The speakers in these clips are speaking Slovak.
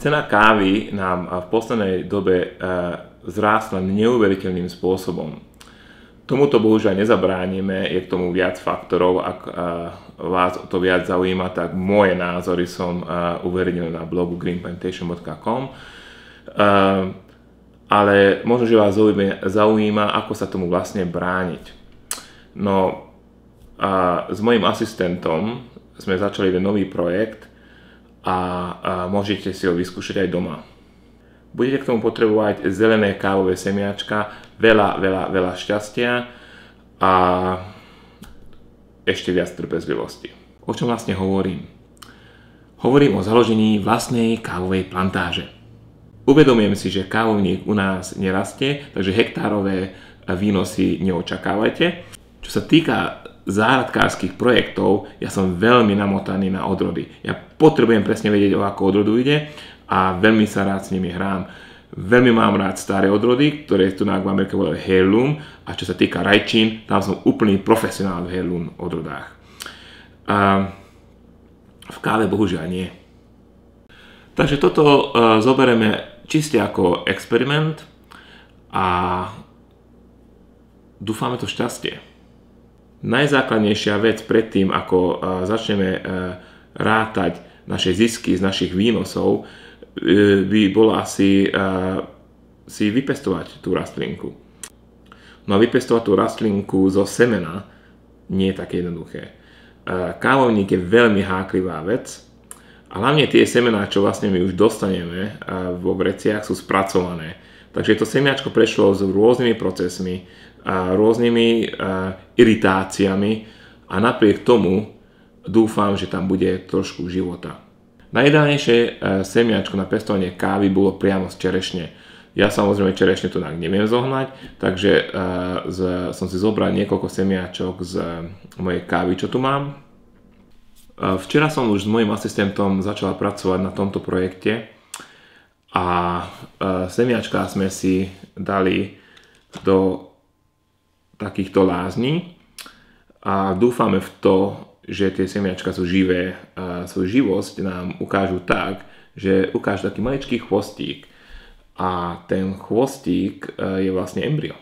Cena kávy nám v poslednej dobe zrástla neuveriteľným spôsobom. Tomuto bohužiaľ nezabránime, je k tomu viac faktorov. Ak vás to viac zaujíma, tak moje názory som uverejnil na blogu greenplantation.com. Ale možno, že vás zaujíma, ako sa tomu vlastne brániť. No, s mojím asistentom sme začali jeden nový projekt a môžete si ho vyskúšať aj doma. Budete k tomu potrebovať zelené kávové semiačka, veľa šťastia a ešte viac trpezlivosti. O čom vlastne hovorím? Hovorím o založení vlastnej kávovej plantáže. Uvedomujem si, že kávovník u nás nerastie, takže hektárové výnosy neočakávajte. Čo sa týka záhradkárskych projektov, ja som veľmi namotaný na odrody. Ja potrebujem presne vedieť, o akú odrodu ide a veľmi sa rád s nimi hrám. Veľmi mám rád staré odrody, ktoré tu v Amerike volajú heirloom, a čo sa týka rajčín, tam som úplný profesionál v heirloom odrodách. V káve bohužiaľ nie. Takže toto zoberieme čiste ako experiment a dúfame to šťastie. Najzákladnejšia vec predtým, ako začneme rátať naše zisky z našich výnosov, by bolo asi si vypestovať tú rastlinku. No a vypestovať tú rastlinku zo semena nie je také jednoduché. Kávovník je veľmi háklivá vec a hlavne tie semená, čo vlastne my už dostaneme vo vreciach, sú spracované. Takže to semiačko prešlo s rôznymi procesmi, rôznymi iritáciami a napriek tomu dúfam, že tam bude trošku života. Najideálnejšie semiačko na pestovanie kávy bolo priamo z čerešne. Ja samozrejme čerešne to neviem zohnať, takže som si zobral niekoľko semiačok z mojej kávy, čo tu mám. Včera som už s mojím asistentom začala pracovať na tomto projekte a semiačka sme si dali do takýchto lázní a dúfame v to, že tie semiačka sú živé. Svoju živosť nám ukážu tak, že ukážu taký maličký chvostík a ten chvostík je vlastne embryo.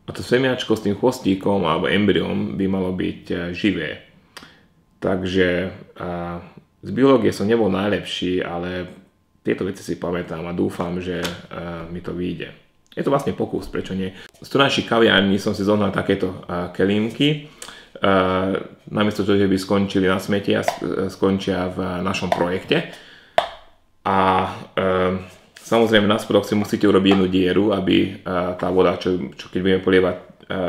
A to semiačko s tým chvostíkom alebo embryom by malo byť živé. Takže z biológie som nebol najlepší, ale tieto veci si pamätám a dúfam, že mi to vyjde. Je to vlastne pokus, prečo nie? Z tunajších kaviarní som si zohnal takéto kelímky. Namiesto toho, že by skončili na smeti a skončia v našom projekte. A samozrejme na spodok si musíte urobiť jednu dieru, aby tá voda, čo keď budeme polievať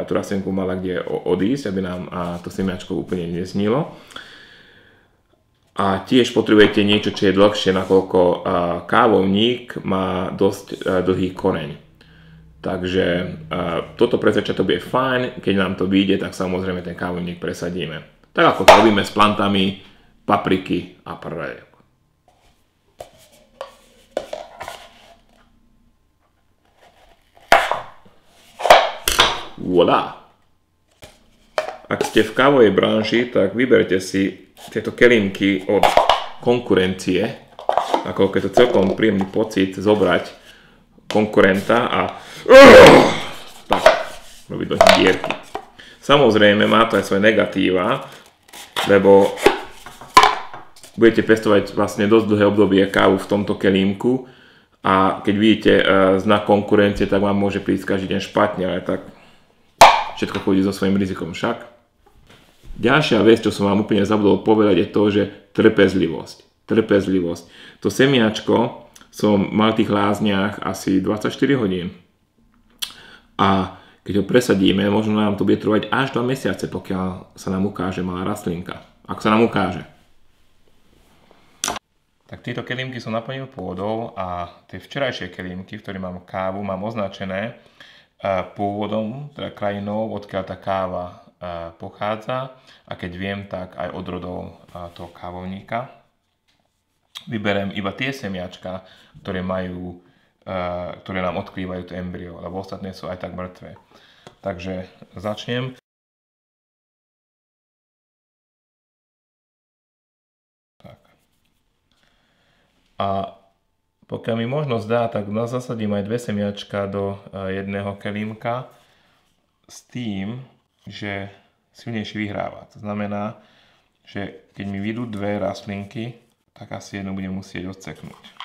tú rastlinku, mala kde odísť, aby nám to semiačko úplne neznilo. A tiež potrebujete niečo, čo je dlhšie, nakoľko kávovník má dosť dlhý koreň. Takže toto presvedča to bude fajn, keď nám to vyjde, tak samozrejme ten kávovník presadíme. Tak ako to robíme s plantami papriky a paradajok. Voilà! Ak ste v kávovej branži, tak vyberte si tieto kelímky od konkurencie, ako je to celkom príjemný pocit zobrať konkurenta a tak, robiť do dierky. Samozrejme má to aj svoje negatíva, lebo budete pestovať vlastne dosť dlhé obdobie kávu v tomto kelímku a keď vidíte znak konkurencie, tak vám môže prísť každý deň špatne, ale tak všetko chodí so svojím rizikom však. Ďalšia vec, čo som vám úplne zabudol povedať, je to, že trpezlivosť. To semiačko som mal v tých lázniach asi 24 hodín. A keď ho presadíme, možno nám to bude trvať až 2 mesiace, pokiaľ sa nám ukáže malá rastlinka. Ako sa nám ukáže. Tak tieto kelímky som naplnil pôdou a tie včerajšie kelímky, v ktorých mám kávu, mám označené pôvodom, teda krajinou, odkiaľ tá káva pochádza a keď viem, tak aj odrodov toho kávovníka. Vyberiem iba tie semiačka, ktoré nám odkrývajú to embryo, lebo ostatné sú aj tak mŕtve. Takže začnem. Tak. A Pokiaľ mi možnosť dá, tak zasadím aj 2 semiačka do jedného kelímka s tým, že silnejší vyhráva. To znamená, že keď mi vyjdú 2 rastlinky, tak asi jednu budem musieť odseknúť.